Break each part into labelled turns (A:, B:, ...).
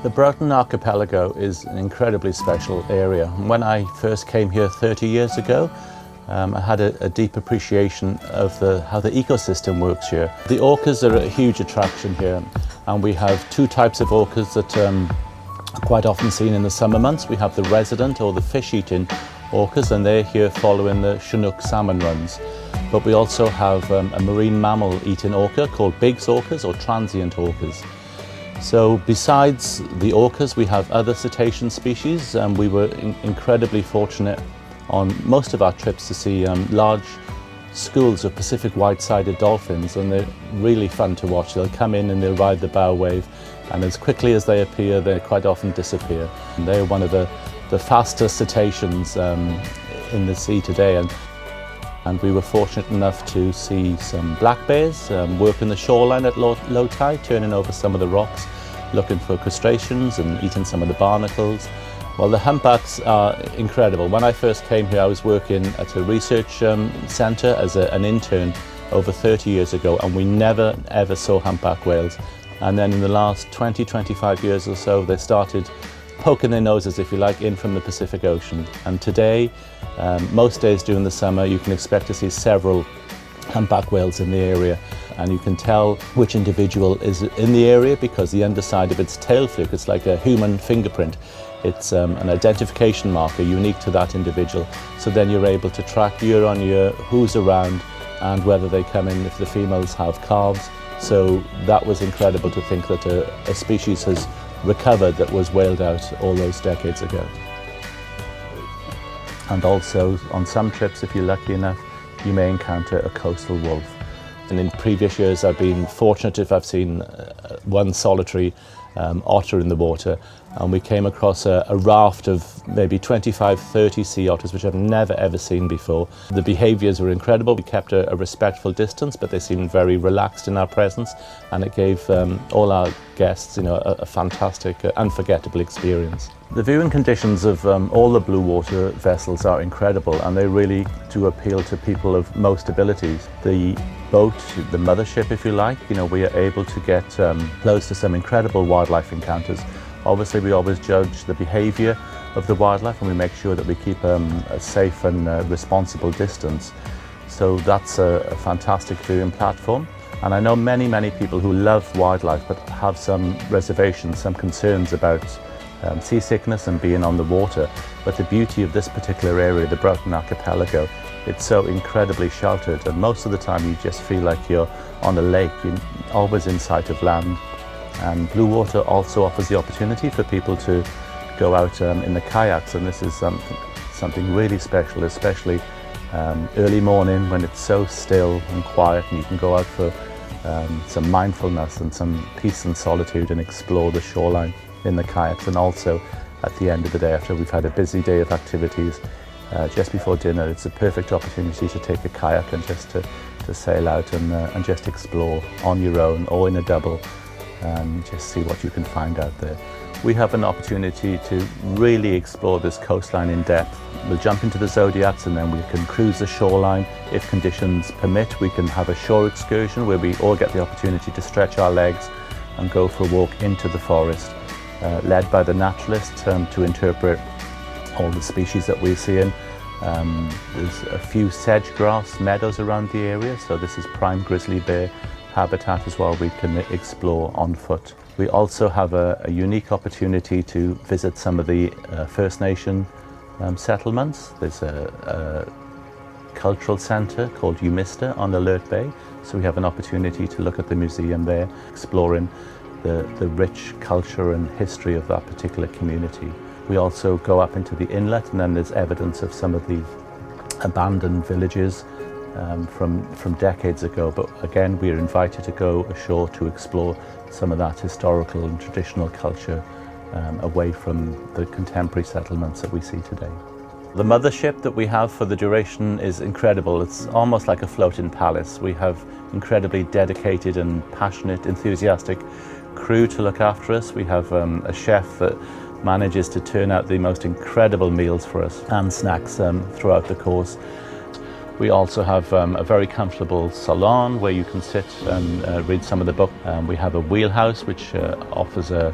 A: The Broughton Archipelago is an incredibly special area. When I first came here 30 years ago, I had a deep appreciation of how the ecosystem works here. The orcas are a huge attraction here, and we have two types of orcas that are quite often seen in the summer months. We have the resident or the fish-eating orcas, and they're here following the Chinook salmon runs. But we also have a marine mammal-eating orca called Biggs orcas or transient orcas. So besides the orcas, we have other cetacean species, and we were incredibly fortunate on most of our trips to see large schools of Pacific white-sided dolphins, and they're really fun to watch. They'll come in and they'll ride the bow wave, and as quickly as they appear, they quite often disappear. And they're one of the fastest cetaceans in the sea today. And we were fortunate enough to see some black bears working the shoreline at low tide, turning over some of the rocks, looking for crustaceans and eating some of the barnacles. Well, the humpbacks are incredible. When I first came here, I was working at a research centre as an intern over 30 years ago, and we never ever saw humpback whales. And then in the last 20-25 years or so, they started poking their noses, if you like, in from the Pacific Ocean. And today, most days during the summer, you can expect to see several humpback whales in the area, and you can tell which individual is in the area because the underside of its tail fluke, it's like a human fingerprint. It's an identification marker unique to that individual. So then you're able to track year on year who's around and whether they come in if the females have calves. So that was incredible to think that a species has recovered that was whaled out all those decades ago. And also on some trips, if you're lucky enough, you may encounter a coastal wolf. And in previous years I've been fortunate if I've seen one solitary otter in the water, and we came across a raft of maybe 25-30 sea otters, which I've never ever seen before. The behaviours were incredible. We kept a respectful distance, but they seemed very relaxed in our presence, and it gave all our guests, a fantastic, unforgettable experience. The viewing conditions of all the Bluewater vessels are incredible, and they really do appeal to people of most abilities. The boat, the mothership if you like, we are able to get close to some incredible wildlife encounters. Obviously we always judge the behaviour of the wildlife, and we make sure that we keep a safe and responsible distance. So that's a fantastic viewing platform. And I know many people who love wildlife but have some reservations, some concerns about seasickness and being on the water. But the beauty of this particular area, the Broughton Archipelago, it's so incredibly sheltered, and most of the time you just feel like you're on a lake, you're always in sight of land. And Bluewater also offers the opportunity for people to go out in the kayaks, and this is something really special, especially early morning when it's so still and quiet, and you can go out for some mindfulness and some peace and solitude and explore the shoreline in the kayaks. And also at the end of the day, after we've had a busy day of activities, just before dinner, it's a perfect opportunity to take a kayak and just to sail out and just explore on your own or in a double and just see what you can find out there. We have an opportunity to really explore this coastline in depth. We'll jump into the Zodiacs, and then we can cruise the shoreline. If conditions permit, we can have a shore excursion where we all get the opportunity to stretch our legs and go for a walk into the forest, led by the naturalist to interpret all the species that we're seeing. There's a few sedge grass meadows around the area, so this is prime grizzly bear habitat as well we can explore on foot. We also have a unique opportunity to visit some of the First Nation settlements. There's a cultural centre called Umista on Alert Bay, so we have an opportunity to look at the museum there, exploring the rich culture and history of that particular community. We also go up into the inlet, and then there's evidence of some of the abandoned villages from decades ago. But again, we are invited to go ashore to explore some of that historical and traditional culture away from the contemporary settlements that we see today. The mothership that we have for the duration is incredible. It's almost like a floating palace. We have incredibly dedicated and passionate, enthusiastic crew to look after us. We have a chef that manages to turn out the most incredible meals for us and snacks throughout the course. We also have a very comfortable salon where you can sit and read some of the book. We have a wheelhouse which offers a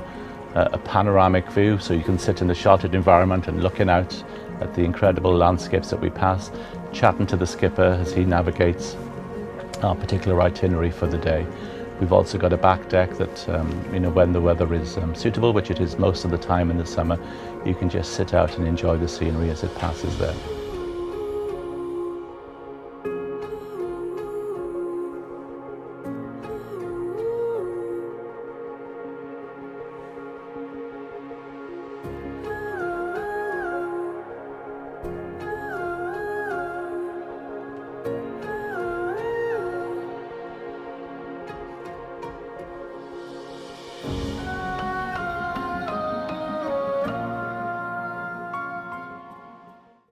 A: a panoramic view, so you can sit in a sheltered environment and looking out at the incredible landscapes that we pass, chatting to the skipper as he navigates our particular itinerary for the day. We've also got a back deck that, when the weather is suitable, which it is most of the time in the summer, you can just sit out and enjoy the scenery as it passes there.